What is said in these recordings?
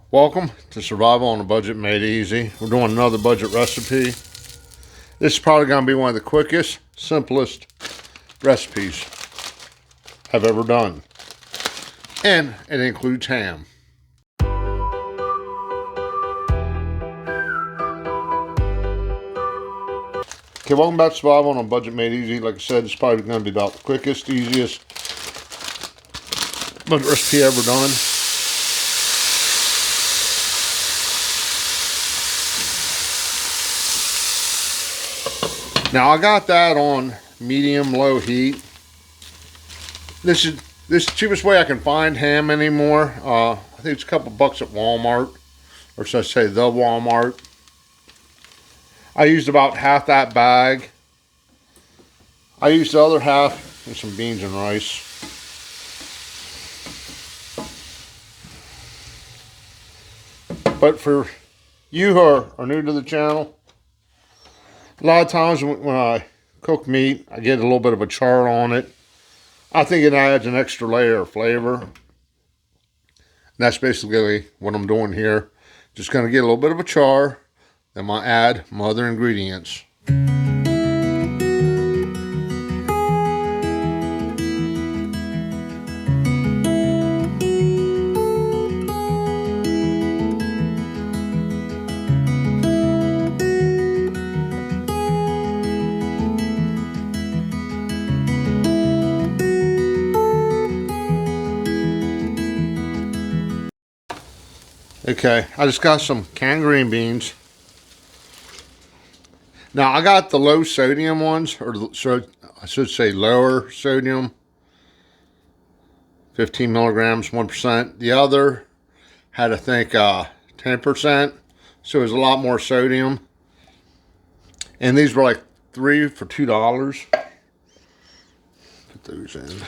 Welcome to Survival on a Budget Made Easy. We're doing another budget recipe. This is probably going to be one of the quickest, simplest recipes I've ever done. And it includes ham. Okay, welcome back to Survival on a Budget Made Easy. Like I said, it's probably going to be about the quickest, easiest budget recipe ever done. Now I got that on medium-low heat. This is the cheapest way I can find ham anymore. I think it's a couple bucks at Walmart, or should I say the Walmart. I used about half that bag. I used the other half with some beans and rice. But for you who are new to the channel, a lot of times when I cook meat, I get a little bit of a char on it. I think it adds an extra layer of flavor. And that's basically what I'm doing here. Just going to get a little bit of a char. Then I'll add my other ingredients. Okay, I just got some canned green beans. Now, I got the low sodium ones, or so I should say lower sodium. 15 milligrams, 1%. The other had, I think, 10%. So it was a lot more sodium. And these were like 3 for $2. Put those in.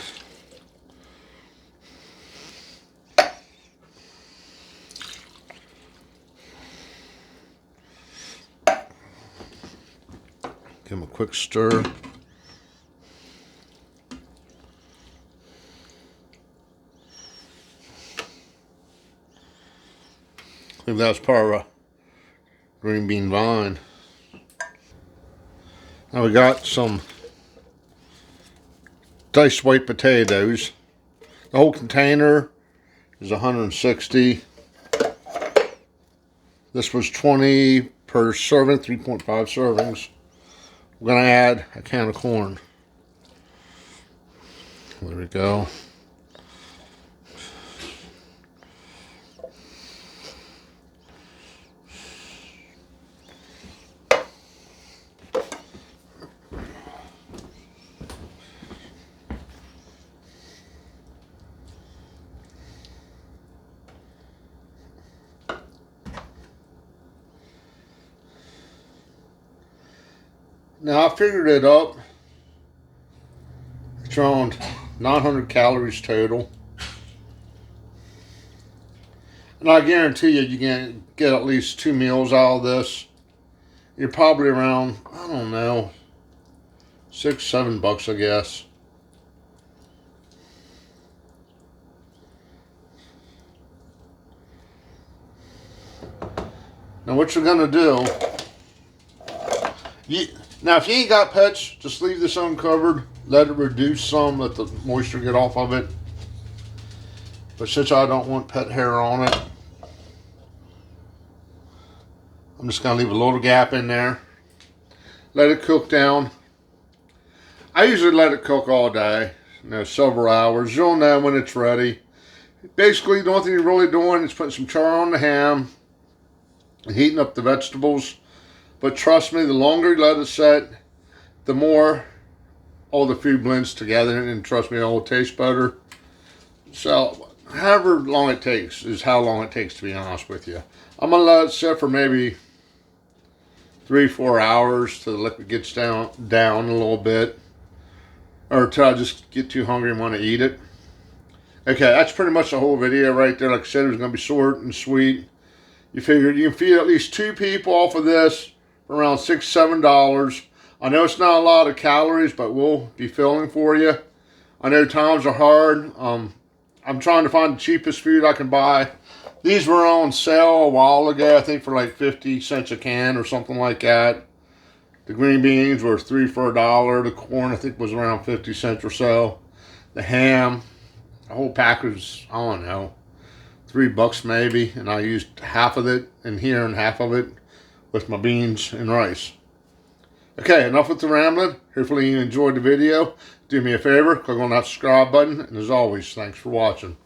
Give them a quick stir. I think that was part of a green bean vine. Now we got some diced white potatoes. The whole container is 160. This was 20 per serving, 3.5 servings. We're going to add a can of corn. There we go. Now I figured it up. It's around 900 calories total. And I guarantee you can get at least 2 meals out of this. You're probably around, I don't know, $6-7, I guess. Now what you're gonna do, now if you ain't got pets, just leave this uncovered. Let it reduce some, let the moisture get off of it. But since I don't want pet hair on it, I'm just gonna leave a little gap in there. Let it cook down. I usually let it cook all day, several hours. You'll know when it's ready. Basically, the only thing you're really doing is putting some char on the ham and heating up the vegetables. But trust me, the longer you let it set, the more all the food blends together, and trust me, it will taste better. So, however long it takes is how long it takes, to be honest with you. I'm going to let it sit for maybe 3-4 hours till the liquid gets down a little bit, or till I just get too hungry and want to eat it. Okay, that's pretty much the whole video right there. Like I said, it was going to be short and sweet. You figure you can feed at least 2 people off of this for around $6-7. I know it's not a lot of calories, but we'll be filling for you. I know times are hard. I'm trying to find the cheapest food I can buy These were on sale a while ago, I think for like 50 cents a can or something like that. The green beans were 3 for $1. The corn, I think, was around 50 cents or so. The ham, the whole package was, I don't know, $3 maybe. And I used half of it in here and half of it with my beans and rice. Okay, enough with the rambling. Hopefully you enjoyed the video. Do me a favor, click on that subscribe button. And as always, thanks for watching.